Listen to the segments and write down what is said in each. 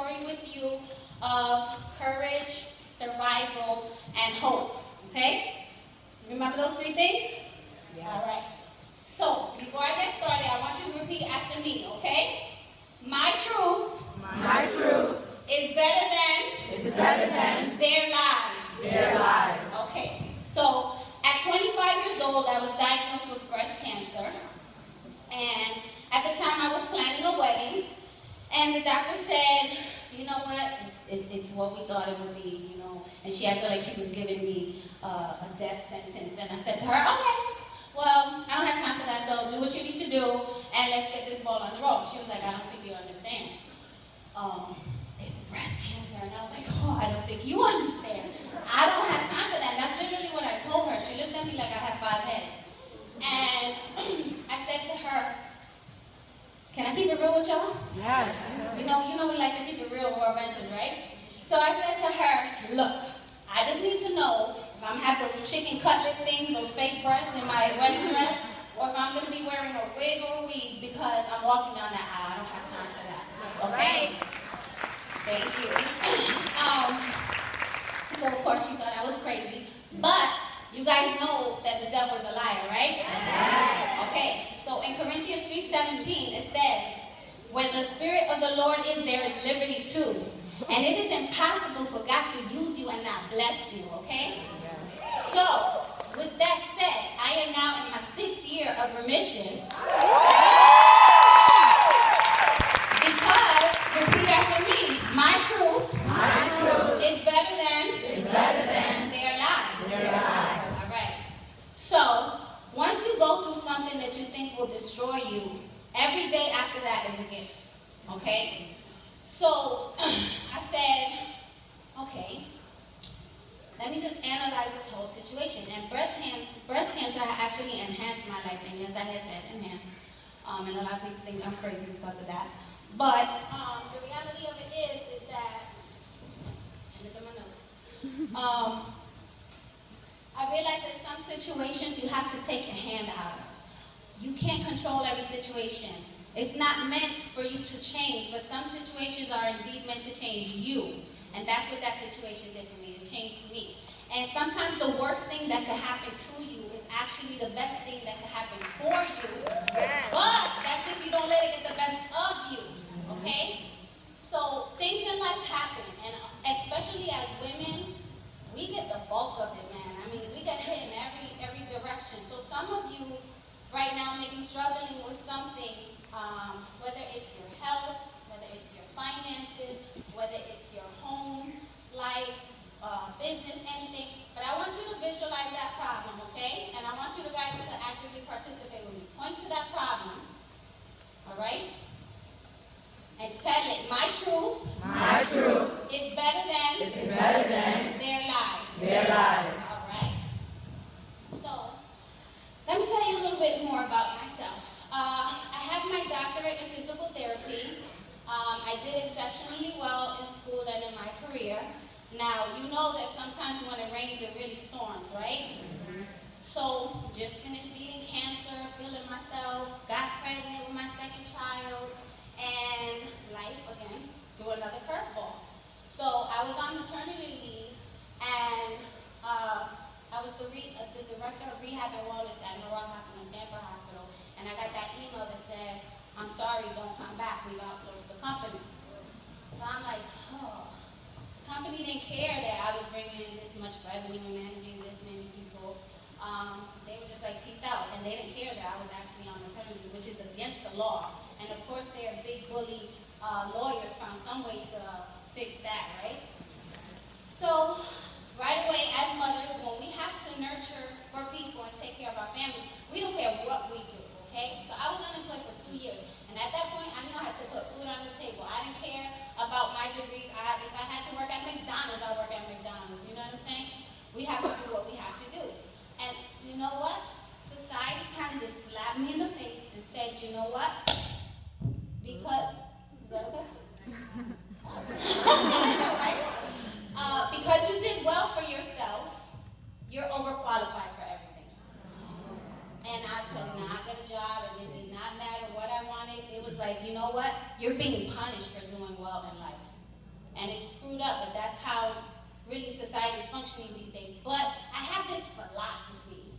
story with you of courage, survival, and hope. Okay? Remember those three things? Yeah. All right. So, before I get started, I want you to repeat after me, okay? My truth. My truth Is better than. is better than Their lies. their lives. Okay. So, at 25 years old, I was diagnosed with breast cancer. And at the time, I was planning a wedding. And the doctor said, you know what, it's what we thought it would be, you know. And I felt like she was giving me a death sentence. And I said to her, okay, well, I don't have time for that, so do what you need to do, and let's get this ball on the road. She was like, I don't think you understand. It's breast cancer. And I was like, oh, I don't think you understand. I don't have time for that. And that's literally what I told her. She looked at me like I had 5 heads. And I said to her, can I keep it real with y'all? Yes. You know we like to keep it real with our ventures, right? So I said to her, look, I just need to know if I'm gonna have those chicken cutlet things, those fake breasts in my wedding dress, or if I'm gonna be wearing a wig or a weave because I'm walking down that aisle. I don't have time for that. Okay? Thank you. So of course she thought I was crazy. But you guys know that the devil's a liar, right? Yes. Okay, so in Corinthians 3:17 it says, where the Spirit of the Lord is, there is liberty too. And it is impossible for God to use you and not bless you, okay? So, with that said, I am now in my 6th year of remission. Because, repeat after me, my truth is better than their lies. All right. So, once you go through something that you think will destroy you, every day after that is a gift, okay? So, I said, okay, let me just analyze this whole situation. And breast cancer actually enhanced my life. And yes, I had said enhanced. And a lot of people think I'm crazy because of that. But the reality of it is that, look at my notes. I realized that some situations you have to take your hand out of. You can't control every situation. It's not meant for you to change, but some situations are indeed meant to change you. And that's what that situation did for me. It changed me. And sometimes the worst thing that could happen to you is actually the best thing that could happen for you. But that's if you don't let it get the best of you. Okay? So things in life happen. And especially as women, we get the bulk of it, man. I mean, we get hit in every direction. So some of you right now may be struggling with something. Whether it's your health, whether it's your finances, whether it's your home, life, business, anything. But I want you to visualize that problem, okay? And I want you guys to actively participate with me. Point to that problem, all right? And tell it, my truth is better than their lies. All right. So, let me tell you a little bit more about myself. I have my doctorate in physical therapy. I did exceptionally well in school and in my career. Now, you know that sometimes when it rains, it really storms, right? So, just finished beating cancer, feeling myself, got pregnant with my 2nd child, and life, again, threw another curveball. So, I was on maternity leave, and I was the director of rehab and wellness at Norwalk Hospital and Stanford Hospital, and I got that email that said, I'm sorry, don't come back, we've outsourced the company. So I'm like, oh. The company didn't care that I was bringing in this much revenue and managing this many people. They were just like, peace out. And they didn't care that I was actually on maternity, which is against the law. And of course, their big bully lawyers found some way to fix that, right? So, right away, as mothers, when we have to nurture for people and take care of our families, we don't care what we do, okay? So I was unemployed for 2 years. And at that point, I knew I had to put food on the table. I didn't care about my degrees. If I had to work at McDonald's, I'll work at McDonald's. You know what I'm saying? We have to do what we have to do. And you know what? Society kind of just slapped me in the face and said, you know what? Because, is that okay? Right? Because you did well for yourself, you're overqualified for everything. And I could not get a job, and it did not matter what I wanted. It was like, you know what? You're being punished for doing well in life. And it's screwed up, but that's how really society is functioning these days. But I have this philosophy.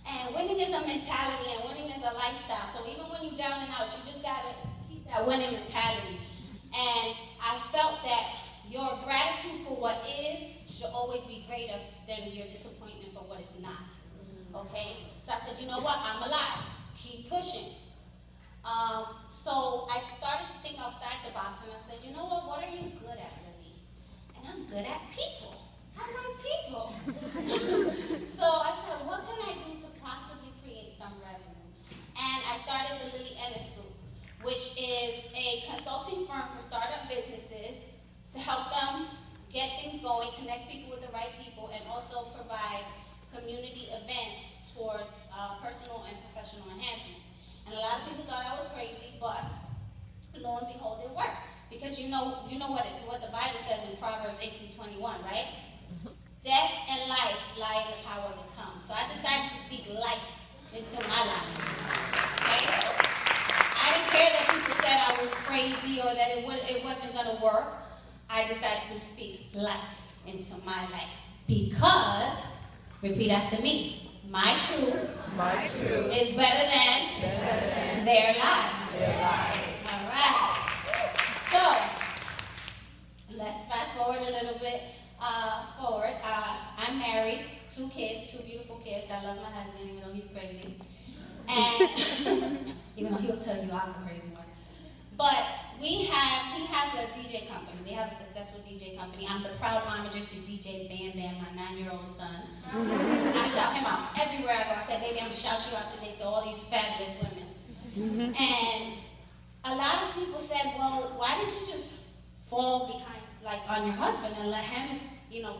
And winning is a mentality, and winning is a lifestyle. So even when you're down and out, you just got to keep that winning mentality. And I felt that your gratitude for what is should always be greater than your disappointment for what is not. Okay? So I said, you know what? I'm alive. Keep pushing. So I started to think outside the box, and I said, you know what are you good at, Lily? And I'm good at people. I like people. So I said, what can I do to possibly create some revenue? And I started the Lily Ennis Group, which is a consulting firm for startup businesses to help them get things going, connect people with the right people, and also provide community events towards personal and professional enhancement. And a lot of people thought I was crazy, but lo and behold, it worked. Because you know what the Bible says in Proverbs 18:21, right? Death and life lie in the power of the tongue. So I decided to speak life into my life. Okay? I didn't care that people said I was crazy or that it wasn't going to work. I decided to speak life into my life. Because, repeat after me, my truth is better than their lies. All right. So, let's fast forward a little bit forward. I'm married, 2 kids, 2 beautiful kids. I love my husband, even though he's crazy. And even though he'll tell you I'm the crazy one. But he has a DJ company. We have a successful DJ company. I'm the proud momager to DJ Bam Bam, my 9-year-old son. I shout him out everywhere I go. I said, baby, I'm going to shout you out today to all these fabulous women. And a lot of people said, well, why didn't you just fall behind, like, on your husband and let him,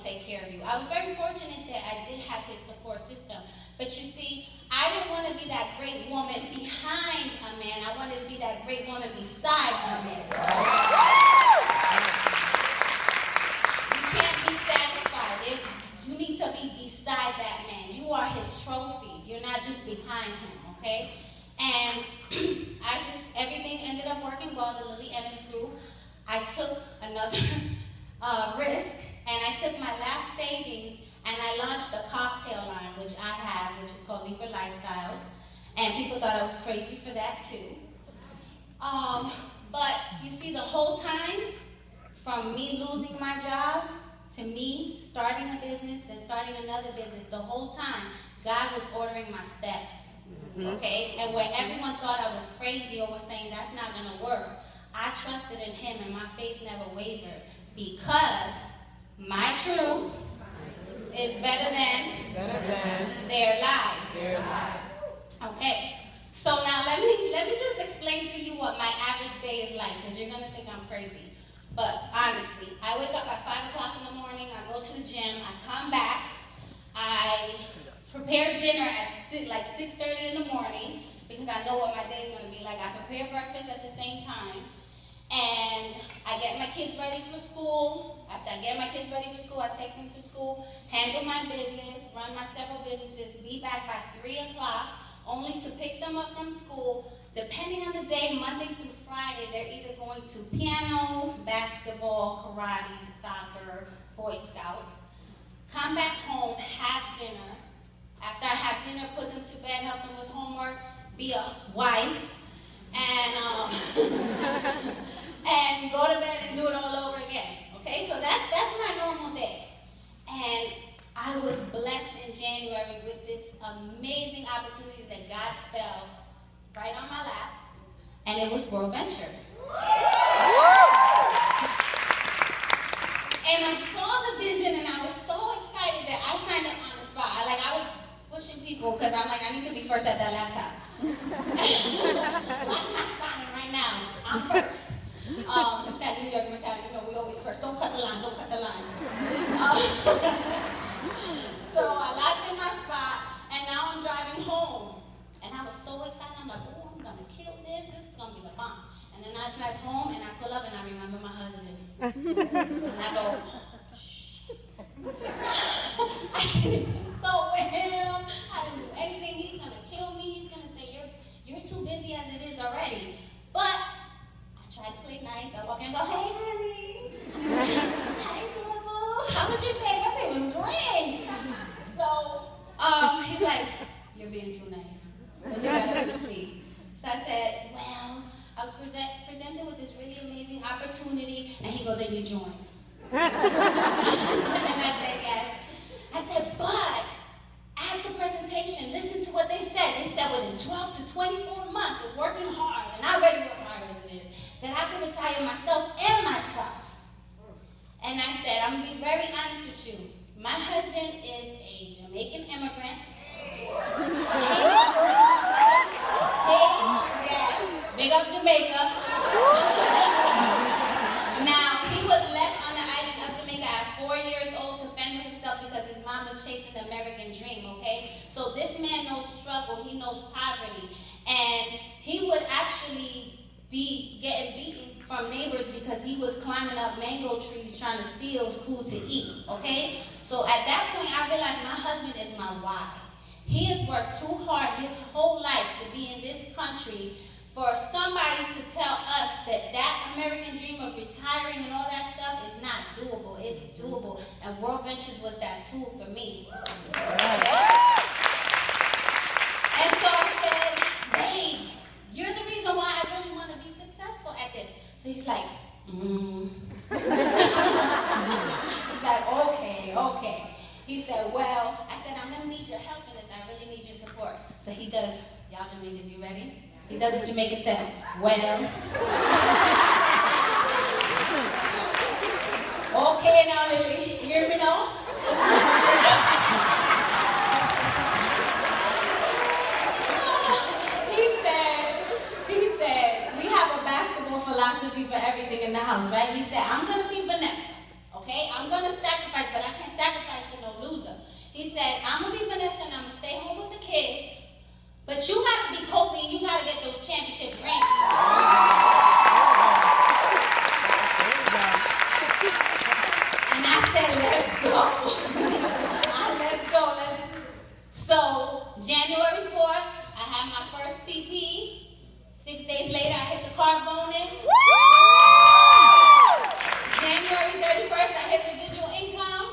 take care of you? I was very fortunate that I did have his support system. But you see, I didn't want to be that great woman behind a man. I wanted to be that great woman beside a man. You can't be satisfied. You need to be beside that man. You are his trophy. You're not just behind him, okay? And everything ended up working well, the Lily Ennis Group. I took another risk, and I took my last savings, and I launched a cocktail line, which I have, which is called Libra Lifestyles. And people thought I was crazy for that too. But you see, the whole time, from me losing my job to me starting a business, then starting another business, the whole time, God was ordering my steps. Okay? And where everyone thought I was crazy or was saying that's not going to work, I trusted in Him, and my faith never wavered, because my truth is better than their lies. Okay, so now let me just explain to you what my average day is like, because you're gonna think I'm crazy. But honestly, I wake up at 5 o'clock in the morning. I go to the gym. I come back. I prepare dinner at like 6:30 in the morning, because I know what my day is gonna be like. I prepare breakfast at the same time. And I get my kids ready for school. After I get my kids ready for school, I take them to school, handle my business, run my several businesses, be back by 3 o'clock, only to pick them up from school. Depending on the day, Monday through Friday, they're either going to piano, basketball, karate, soccer, Boy Scouts. Come back home, have dinner. After I have dinner, put them to bed, help them with homework, be a wife, and go to bed and do it all over again. Okay, so that's my normal day. And I was blessed in January with this amazing opportunity that God fell right on my lap, and it was World Ventures. And I saw the vision, and I was so excited that I signed up on the spot. I was pushing people, because I'm like, I need to be first at that laptop. Like my spot right now, I'm first. It's that New York mentality, we always first. Don't cut the line, don't cut the line. So I locked in my spot, and now I'm driving home. And I was so excited. I'm like, oh, I'm going to kill this. This is going to be the bomb. And then I drive home, and I pull up, and I remember my husband. And I go, shh. I didn't consult with him. I didn't do anything. He's going to kill me. He's going to say, you're too busy as it is already. But I try to play nice. I walk in and go, hey, honey. opportunity? And he goes, and you joined. And I said, yes. I said, but at the presentation, listen to what they said. They said within 12 to 24 months of working hard, and I already work hard as it is, that I can retire myself and my spouse. And I said, I'm going to be very honest with you. My husband is a Jamaican immigrant. Yes, big up Jamaica. Now, he was left on the island of Jamaica at 4 years old to fend for himself because his mom was chasing the American dream, okay? So this man knows struggle, he knows poverty, and he would actually be getting beaten from neighbors because he was climbing up mango trees trying to steal food to eat, okay? So at that point, I realized my husband is my why. He has worked too hard his whole life to be in this country for somebody to tell us that that American dream of retiring and all that stuff is not doable. It's doable. And World Ventures was that tool for me. Okay? And so I said, babe, you're the reason why I really want to be successful at this. So he's like, He's like, okay. He said, well, I said, I'm going to need your help in this. I really need your support. So he does, y'all Jamaicans, you ready? He does his Jamaican step. Well. Okay now, Lily. Hear me now? He said, we have a basketball philosophy for everything in the house, right? He said, I'm going to be Vanessa, okay? I'm going to sacrifice, but I can't sacrifice to no loser. He said, I'm going to be Vanessa and I'm going to stay home with the kids, but you got to be Kobe and you got to get those championship rings. And I said, let's go. Let's go. So, January 4th, I had my first TP. 6 days later, I hit the car bonus. January 31st, I hit residual income.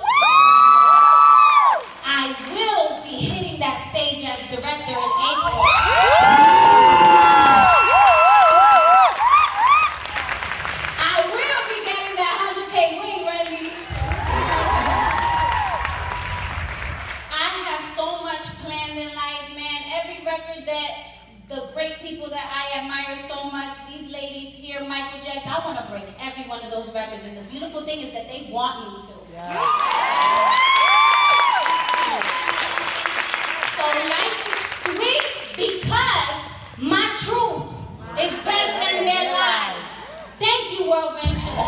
I will be hitting that stage as director in April. I will be getting that 100K ring, Randy. I have so much planned in life, man. Every record that the great people that I admire so much, these ladies here, Michael Jackson, I want to break every one of those records. And the beautiful thing is that they want me to. Yeah. So life is sweet because my truth is better than their lies. Thank you, World Ventures.